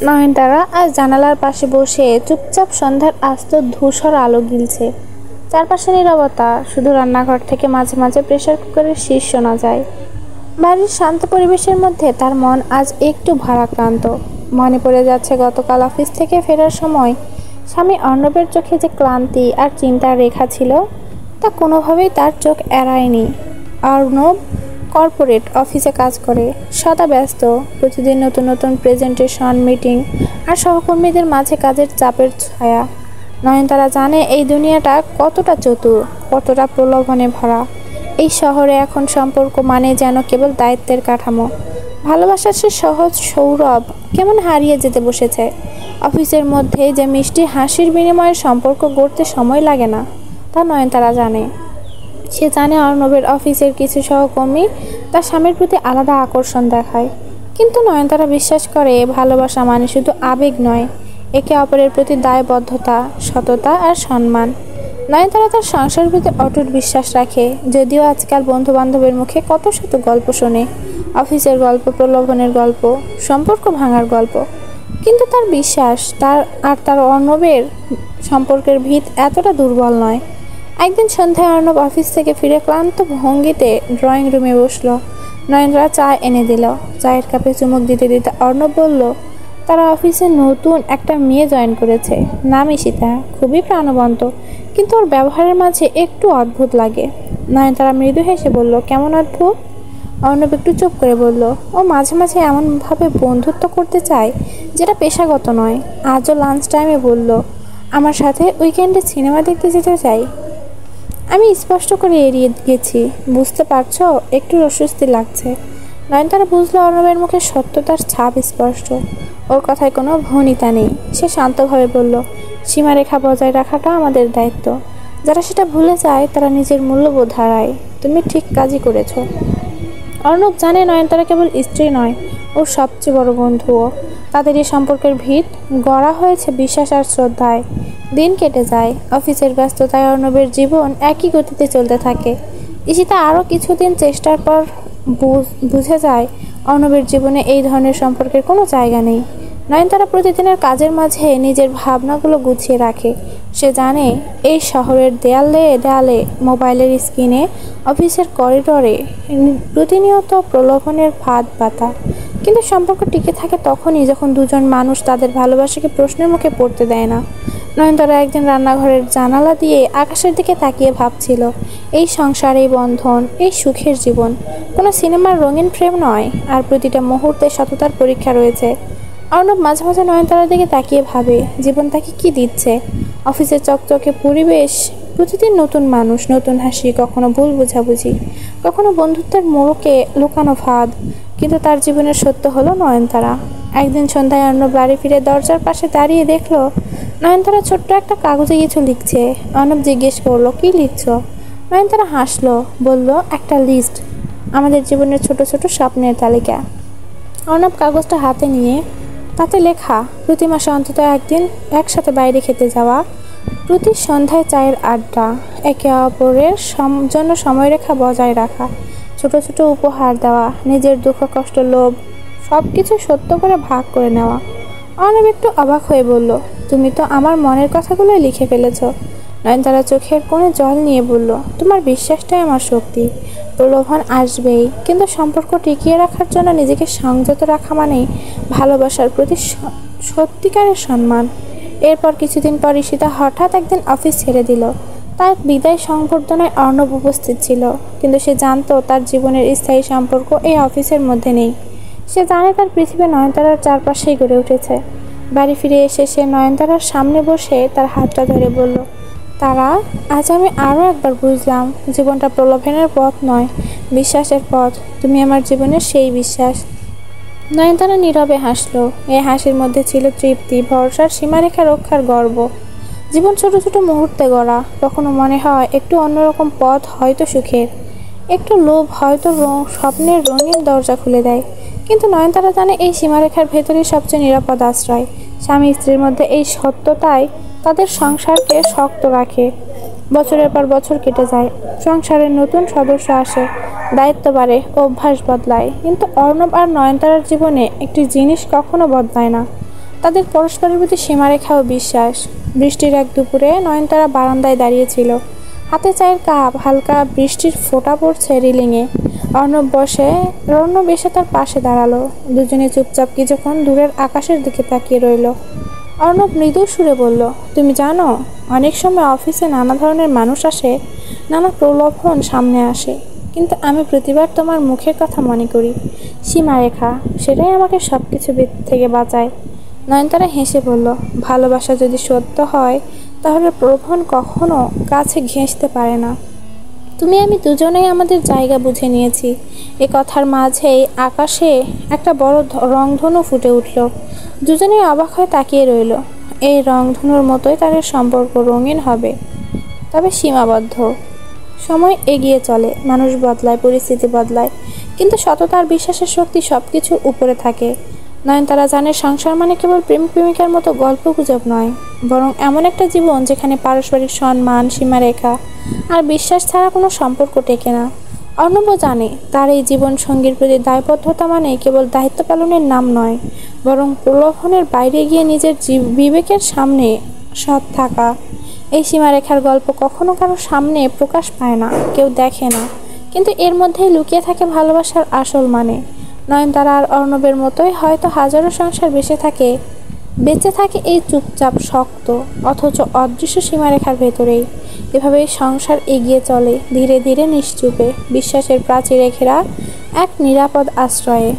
নয়নতারা আজ জানালার পাশে বসে চুপচাপ সন্ধ্যার আস্ত ধূসর আলো গিলছে। চারপাশে নীরবতা, শুধু রান্নাঘর থেকে মাঝে মাঝে প্রেসার কুকারের শীষ শোনা যায়। বাড়ির শান্ত পরিবেশের মধ্যে তার মন আজ একটু ভারাক্রান্ত। মনে পড়ে যাচ্ছে গতকাল অফিস থেকে ফেরার সময় স্বামী অর্ণবের চোখে যে ক্লান্তি আর চিন্তার রেখা ছিল, তা কোনোভাবেই তার চোখ এড়ায়নি। অর্ণব কর্পোরেট অফিসে কাজ করে, সদা ব্যস্ত, প্রতিদিন নতুন নতুন প্রেজেন্টেশন, মিটিং আর সহকর্মীদের মাঝে কাজের চাপের ছায়া। নয়নতারা জানে এই দুনিয়াটা কতটা চতুর, কতটা প্রলোভনে ভরা। এই শহরে এখন সম্পর্ক মানে যেন কেবল দায়িত্বের কাঠামো। ভালোবাসার সে সহজ সৌরভ কেমন হারিয়ে যেতে বসেছে। অফিসের মধ্যে যে মিষ্টি হাসির বিনিময়ে সম্পর্ক গড়তে সময় লাগে না, তা নয়নতারা জানে। সে জানে অর্ণবের অফিসের কিছু সহকর্মী তার স্বামীর প্রতি আলাদা আকর্ষণ দেখায়, কিন্তু নয়নতারা বিশ্বাস করে ভালোবাসা মানে শুধু আবেগ নয়, একে অপরের প্রতি দায়বদ্ধতা, সততা আর সম্মান। নয়নতারা তার সংসারের প্রতি অটুট বিশ্বাস রাখে, যদিও আজকাল বন্ধু বান্ধবের মুখে কত শত গল্প শোনে, অফিসের গল্প, প্রলোভনের গল্প, সম্পর্ক ভাঙার গল্প, কিন্তু তার বিশ্বাস তার অর্ণবের সম্পর্কের ভিত এতটা দুর্বল নয়। একদিন সন্ধ্যায় অর্ণব অফিস থেকে ফিরে ক্লান্ত ভঙ্গিতে ড্রয়িং রুমে বসলো। নয়নতারা চা এনে দিল। চায়ের কাপে চুমুক দিতে দিতে অর্ণব বলল, তারা অফিসে নতুন একটা মেয়ে জয়েন করেছে, নাম ঈশিতা, খুবই প্রাণবন্ত, কিন্তু ওর ব্যবহারের মাঝে একটু অদ্ভুত লাগে। নয়নতারা মৃদু হেসে বলল, কেমন অদ্ভুত? অর্ণব একটু চুপ করে বলল, ও মাঝে মাঝে এমনভাবে বন্ধুত্ব করতে চায় যেটা পেশাগত নয়। আজও লাঞ্চ টাইমে বলল, আমার সাথে উইকেন্ডে সিনেমা দেখতে যেতে চাই। আমি স্পষ্ট করে এড়িয়ে গেছি, বুঝতে পারছো? একটু অস্বস্তি লাগছে। নয়নতারা বুঝলো অর্ণবের মুখে সত্যতার ছাপ স্পষ্ট, ওর কথায় কোনো ভনিতা নেই। সে শান্তভাবে বলল, সীমারেখা বজায় রাখাটা আমাদের দায়িত্ব। যারা সেটা ভুলে যায় তারা নিজের মূল্যবোধ হারায়। তুমি ঠিক কাজই করেছো। অর্ণব জানে নয়নতারা কেবল স্ত্রী নয়, ওর সবচেয়ে বড় বন্ধুও। তাদের এই সম্পর্কের ভিত গড়া হয়েছে বিশ্বাস আর শ্রদ্ধায়। দিন কেটে যায়, অফিসের ব্যস্ততায় অর্ণবের জীবন একই গতিতে চলতে থাকে। ঈশিতা আরও কিছুদিন চেষ্টার পর বুঝে যায় অর্ণবের জীবনে এই ধরনের সম্পর্কের কোনো জায়গা নেই। নয়নতারা প্রতিদিনের কাজের মাঝে নিজের ভাবনাগুলো গুছিয়ে রাখে। সে জানে এই শহরের দেয়ালে দেয়ালে, মোবাইলের স্ক্রিনে, অফিসের করিডোরে প্রতিনিয়ত প্রলোভনের ফাঁদ পাতা, কিন্তু সম্পর্ক টিকে থাকে তখনই যখন দুজন মানুষ তাদের ভালোবাসাকে প্রশ্নের মুখে পড়তে দেয় না। নয়নতারা একদিন রান্নাঘরের জানালা দিয়ে আকাশের দিকে তাকিয়ে ভাবছিল, এই সংসার, এই বন্ধন, এই সুখের জীবন কোনো সিনেমার রঙিন ফ্রেম নয়, আর প্রতিটা মুহূর্তে সততার পরীক্ষা রয়েছে। অর্ণব মাঝে মাঝে নয়নতারার দিকে তাকিয়ে ভাবে, জীবন তাকে কি দিচ্ছে? অফিসের চকচকে পরিবেশ, প্রতিদিন নতুন মানুষ, নতুন হাসি, কখনো ভুল বোঝাবুঝি, কখনো বন্ধুত্বের মোড়কে লুকানো ফাঁদ, কিন্তু তার জীবনের সত্য হলো নয়নতারা। একদিন সন্ধ্যায় অর্ণব বাড়ি ফিরে দরজার পাশে দাঁড়িয়ে দেখলো নয়নতারা ছোট্ট একটা কাগজে কিছু লিখছে। অর্ণব জিজ্ঞেস করলো, কি লিখছো? নয়নতারা হাসলো, বলল, একটা লিস্ট, আমাদের জীবনের ছোট ছোট স্বপ্নের তালিকা। অর্ণব কাগজটা হাতে নিয়ে, তাতে লেখা, প্রতি মাসে অন্তত একদিন একসাথে বাইরে খেতে যাওয়া, প্রতি সন্ধ্যায় চায়ের আড্ডা, একে অপরের জন্য সময়রেখা বজায় রাখা, ছোট ছোট উপহার দেওয়া, নিজের দুঃখ কষ্ট, লোভ সব কিছু সত্য করে ভাগ করে নেওয়া। অর্ণব একটু অবাক হয়ে বলল, তুমি তো আমার মনের কথাগুলোই লিখে ফেলেছ। নয়নতারা চোখের কোণে জল নিয়ে বলল, তোমার বিশ্বাসটাই আমার শক্তি। প্রলোভন আসবেই, কিন্তু সম্পর্ক টিকিয়ে রাখার জন্য নিজেকে সংযত রাখা মানেই ভালোবাসার প্রতি সত্যিকারের সম্মান। এরপর কিছুদিন পর ঈশিতা হঠাৎ একদিন অফিস ছেড়ে দিল। তার বিদায় সংবর্ধনায় অর্ণব উপস্থিত ছিল, কিন্তু সে জানতো তার জীবনের স্থায়ী সম্পর্ক এই অফিসের মধ্যে নেই। সে জানে তার পৃথিবী নয়নতারার চারপাশেই গড়ে উঠেছে। বাড়ি ফিরে এসে সে নয়নতারার সামনে বসে তার হাতটা ধরে বলল, তারা, আজ আমি আরও একবার বুঝলাম জীবনটা প্রলোভনের পথ নয়, বিশ্বাসের পথ। তুমি আমার জীবনের সেই বিশ্বাস। নয়নতারা নীরবে হাসলো। এই হাসির মধ্যে ছিল তৃপ্তি, ভরসার, সীমারেখা রক্ষার গর্ব। জীবন ছোট ছোট মুহূর্তে গড়া। কখনো মনে হয় একটু অন্যরকম পথ হয়তো সুখের, একটু লোভ হয়তো স্বপ্নের রঙিন দরজা খুলে দেয়, কিন্তু নয়নতারা জানে এই সীমারেখার ভেতরেই সবচেয়ে নিরাপদ আশ্রয়। স্বামী স্ত্রীর মধ্যে এই সত্যতাই তাদের সংসারকে শক্ত রাখে। বছরের পর বছর কেটে যায়, সংসারের নতুন সদস্য আসে, দায়িত্ব বাড়ে, অভ্যাস বদলায়, কিন্তু অর্ণব আর নয়নতারার জীবনে একটি জিনিস কখনো বদলায় না, তাদের পরস্পরের প্রতি সীমারেখা ও বিশ্বাস। বৃষ্টির এক দুপুরে নয়নতারা বারান্দায় দাঁড়িয়েছিল, হাতে চায়ের কাপ, হালকা বৃষ্টির ফোঁটা পড়ছে রিলিংয়ে। অর্ণব এসে তার পাশে দাঁড়ালো। দুজনে চুপচাপ কিছুক্ষণ দূরের আকাশের দিকে তাকিয়ে রইল। অর্ণব মৃদু সুরে বলল, তুমি জানো, অনেক সময় অফিসে নানা ধরনের মানুষ আসে, নানা প্রলোভন সামনে আসে, কিন্তু আমি প্রতিবার তোমার মুখের কথা মনে করি। সীমারেখা, সেটাই আমাকে সব কিছু থেকে বাঁচায়। নয়নতারা হেসে বলল, ভালোবাসা যদি সত্য হয় তাহলে প্রলোভন কখনো কাছে ঘেঁষতে পারে না। তুমি আমি দুজনেই আমাদের জায়গা বুঝে নিয়েছি। এ কথার মাঝেই আকাশে একটা বড় রংধনু ফুটে উঠল। দুজনেই অবাক হয়ে তাকিয়ে রইল। এই রংধনুর মতোই তাদের সম্পর্ক রঙিন হবে, তবে সীমাবদ্ধ। সময় এগিয়ে চলে, মানুষ বদলায়, পরিস্থিতি বদলায়, কিন্তু সততার বিশ্বাসের শক্তি সব কিছুর উপরে থাকে। নয়নতারা জানে সংসার মানে কেবল প্রেম প্রেমিকার মতো গল্প গুজব নয়, বরং এমন একটা জীবন যেখানে পারস্পরিক সম্মান, সীমারেখা আর বিশ্বাস ছাড়া কোনো সম্পর্ক টেকে না। অর্ণবও জানে তার এই জীবন সঙ্গীর প্রতি দায়বদ্ধতা মানে কেবল দায়িত্ব পালনের নাম নয়, বরং প্রলোভনের বাইরে গিয়ে নিজের বিবেকের সামনে সৎ থাকা। এই সীমারেখার গল্প কখনো কারো সামনে প্রকাশ পায় না, কেউ দেখে না, কিন্তু এর মধ্যেই লুকিয়ে থাকে ভালোবাসার আসল মানে। নয়নতারা আর অর্ণবের মতোই হয়তো হাজারো সংসার বেঁচে থাকে এই চুপচাপ, শক্ত অথচ অদৃশ্য সীমারেখার ভেতরেই। এভাবেই সংসার এগিয়ে চলে, ধীরে ধীরে নিশ্চুপে, বিশ্বাসের প্রাচীরে ঘেরা এক নিরাপদ আশ্রয়ে।